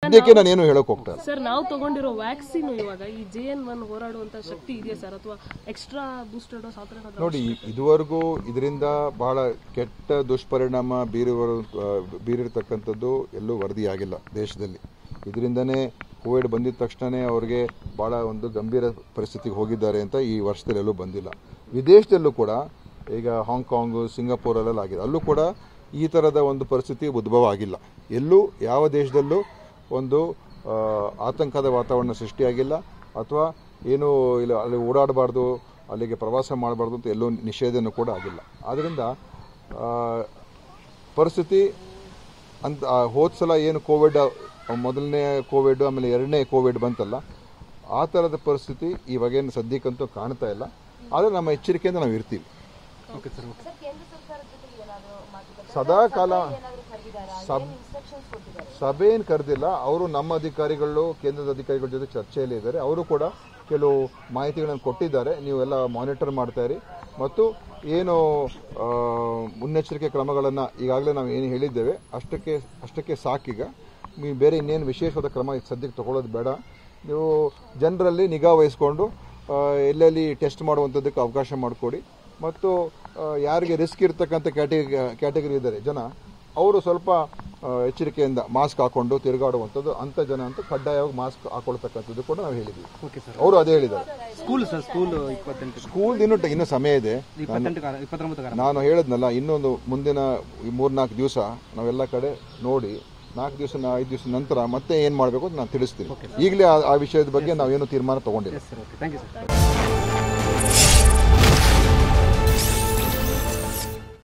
ಸದ್ಯಕ್ಕೆ ನಾನು ಏನು ಹೇಳೋಕೆ ಹೋಗ್ತಾ ಇಲ್ಲ ಸರ್. ನಾವು ತಗೊಂಡಿರೋ ವ್ಯಾಕ್ಸಿನ್ ಇವಾಗ ಈ JN1 ಹೋರಾಡುವಂತ ಶಕ್ತಿ ಇದೆಯಾ ಸರ್, ಅಥವಾ ಎಕ್ಸ್ಟ್ರಾ ಬೂಸ್ಟರ್ ಡೋಸ್ ಆತರ? ನೋಡಿ, ಇದುವರೆಗೂ ಇದರಿಂದ ಬಹಳ ಕೆಟ್ಟ ದುಷ್ಪರಿಣಾಮ ಬೀರಿರ್ತಕ್ಕಂಥದ್ದು ಎಲ್ಲೂ ವರದಿಯಾಗಿಲ್ಲ ದೇಶದಲ್ಲಿ. ಇದರಿಂದನೇ ಕೋವಿಡ್ ಬಂದಿದ ತಕ್ಷಣವೇ ಅವ್ರಿಗೆ ಭಾಳ ಒಂದು ಗಂಭೀರ ಪರಿಸ್ಥಿತಿಗೆ ಹೋಗಿದ್ದಾರೆ ಅಂತ ಈ ವರ್ಷದಲ್ಲಿ ಎಲ್ಲೂ ಬಂದಿಲ್ಲ. ವಿದೇಶದಲ್ಲೂ ಕೂಡ ಈಗ ಹಾಂಗ್ಕಾಂಗು, ಸಿಂಗಾಪುರಲ್ಲೆಲ್ಲ ಆಗಿದೆ, ಅಲ್ಲೂ ಕೂಡ ಈ ಥರದ ಒಂದು ಪರಿಸ್ಥಿತಿ ಉದ್ಭವ ಆಗಿಲ್ಲ. ಎಲ್ಲೂ ಯಾವ ದೇಶದಲ್ಲೂ ಒಂದು ಆತಂಕದ ವಾತಾವರಣ ಸೃಷ್ಟಿಯಾಗಿಲ್ಲ, ಅಥವಾ ಏನು ಇಲ್ಲ ಅಲ್ಲಿ ಓಡಾಡಬಾರ್ದು, ಅಲ್ಲಿಗೆ ಪ್ರವಾಸ ಮಾಡಬಾರ್ದು ಅಂತ ಎಲ್ಲೂ ನಿಷೇಧನೂ ಕೂಡ ಆಗಿಲ್ಲ. ಆದ್ದರಿಂದ ಪರಿಸ್ಥಿತಿ ಅಂತ ಹೋದ ಸಲ ಏನು ಕೋವಿಡ್, ಮೊದಲನೇ ಕೋವಿಡ್ ಆಮೇಲೆ ಎರಡನೇ ಕೋವಿಡ್ ಬಂತಲ್ಲ, ಆ ಥರದ ಪರಿಸ್ಥಿತಿ ಇವಾಗೇನು ಸದ್ಯಕ್ಕಂತೂ ಕಾಣ್ತಾ ಇಲ್ಲ. ಆದರೆ ನಮ್ಮ ಎಚ್ಚರಿಕೆಯಿಂದ ನಾವು ಇರ್ತೀವಿ. ಸದಾ ಕಾಲ ಸಭೆ ಏನು ಕರೆದಿಲ್ಲ. ಅವರು ನಮ್ಮ ಅಧಿಕಾರಿಗಳು, ಕೇಂದ್ರದ ಅಧಿಕಾರಿಗಳ ಜೊತೆ ಚರ್ಚೆಯಲ್ಲಿ ಇದ್ದಾರೆ. ಅವರು ಕೂಡ ಕೆಲವು ಮಾಹಿತಿಗಳನ್ನು ಕೊಟ್ಟಿದ್ದಾರೆ. ನೀವೆಲ್ಲ ಮಾನಿಟರ್ ಮಾಡ್ತಾ ಇರಿ, ಮತ್ತು ಏನು ಮುನ್ನೆಚ್ಚರಿಕೆ ಕ್ರಮಗಳನ್ನು ಈಗಾಗಲೇ ನಾವು ಏನು ಹೇಳಿದ್ದೇವೆ ಅಷ್ಟಕ್ಕೆ ಸಾಕೀಗ. ಬೇರೆ ಇನ್ನೇನು ವಿಶೇಷವಾದ ಕ್ರಮ ಸದ್ಯಕ್ಕೆ ತಗೊಳ್ಳೋದು ಬೇಡ. ನೀವು ಜನರಲ್ಲಿ ನಿಗಾ ವಹಿಸ್ಕೊಂಡು ಎಲ್ಲೆಲ್ಲಿ ಟೆಸ್ಟ್ ಮಾಡುವಂಥದ್ದಕ್ಕೆ ಅವಕಾಶ ಮಾಡಿಕೊಡಿ. ಮತ್ತು ಯಾರಿಗೆ ರಿಸ್ಕ್ ಇರ್ತಕ್ಕಂಥ ಕ್ಯಾಟಗರಿ ಇದ್ದಾರೆ ಜನ, ಅವರು ಸ್ವಲ್ಪ ಎಚ್ಚರಿಕೆಯಿಂದ ಮಾಸ್ಕ್ ಹಾಕೊಂಡು ತಿರುಗಾಡುವಂಥದ್ದು, ಅಂಥ ಜನ ಅಂತೂ ಕಡ್ಡಾಯವಾಗಿ ಮಾಸ್ಕ್ ಹಾಕೊಳ್ತಕ್ಕಂಥದ್ದು ಕೂಡ ನಾವು ಹೇಳಿದ್ವಿ. ಅವರು ಅದೇ ಹೇಳಿದ್ದಾರೆ. ಸ್ಕೂಲ್ ಇನ್ನೂ ಸಮಯ ಇದೆ. ನಾನು ಹೇಳಿದ್ನಲ್ಲ, ಇನ್ನೊಂದು ಮುಂದಿನ 3-4 ದಿವಸ ನಾವೆಲ್ಲ ಕಡೆ ನೋಡಿ 4 ದಿವಸ 5 ದಿವಸ ನಂತರ ಮತ್ತೆ ಏನು ಮಾಡಬೇಕು ಅಂತ ನಾನು ತಿಳಿಸ್ತೀನಿ. ಈಗಲೇ ಆ ವಿಷಯದ ಬಗ್ಗೆ ನಾವೇನು ತೀರ್ಮಾನ ತಗೊಂಡಿಲ್ಲ.